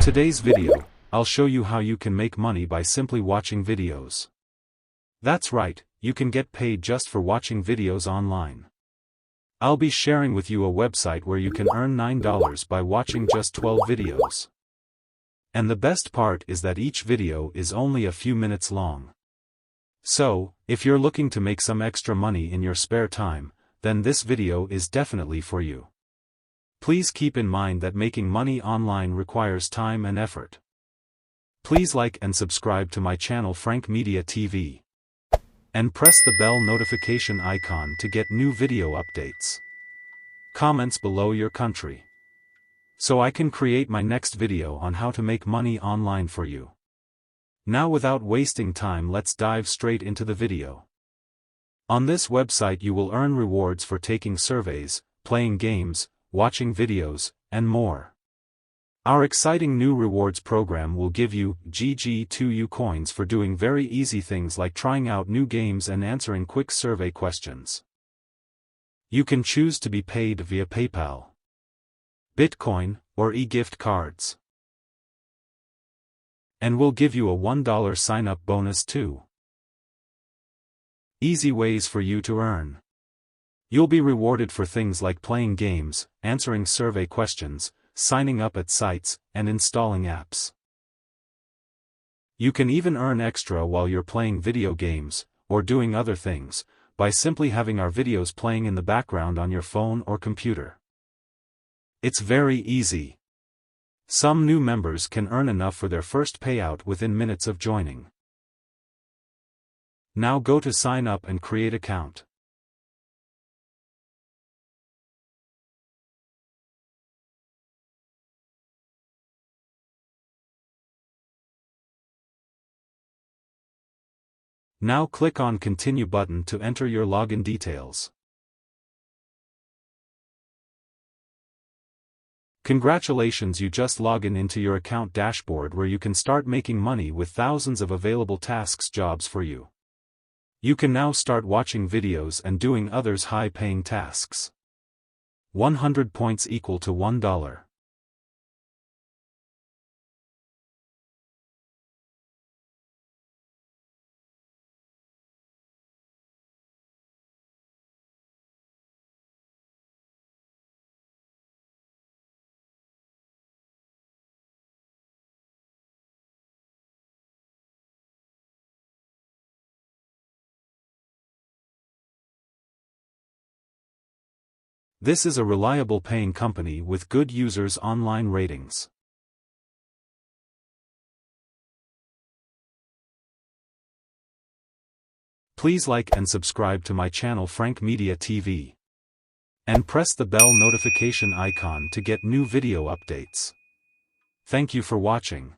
today's video, I'll show you how you can make money by simply watching videos. That's right, you can get paid just for watching videos online. I'll be sharing with you a website where you can earn $9 by watching just 12 videos. And the best part is that each video is only a few minutes long. So, if you're looking to make some extra money in your spare time, then this video is definitely for you. Please keep in mind that making money online requires time and effort. Please like and subscribe to my channel Frank Media TV. And press the bell notification icon to get new video updates. Comments below your country, so I can create my next video on how to make money online for you. Now without wasting time, let's dive straight into the video. On this website you will earn rewards for taking surveys, playing games, watching videos, and more. Our exciting new rewards program will give you GG2U coins for doing very easy things like trying out new games and answering quick survey questions. You can choose to be paid via PayPal, Bitcoin, or e-gift cards. And we'll give you a $1 sign-up bonus too. Easy ways for you to earn. You'll be rewarded for things like playing games, answering survey questions, signing up at sites, and installing apps. You can even earn extra while you're playing video games, or doing other things, by simply having our videos playing in the background on your phone or computer. It's very easy. Some new members can earn enough for their first payout within minutes of joining. Now go to sign up and create account. Now click on Continue button to enter your login details. Congratulations, you just log into your account dashboard where you can start making money with thousands of available tasks jobs for you. You can now start watching videos and doing others high-paying tasks. 100 points equal to $1. This is a reliable paying company with good users' online ratings. Please like and subscribe to my channel Frank Media TV. And press the bell notification icon to get new video updates. Thank you for watching.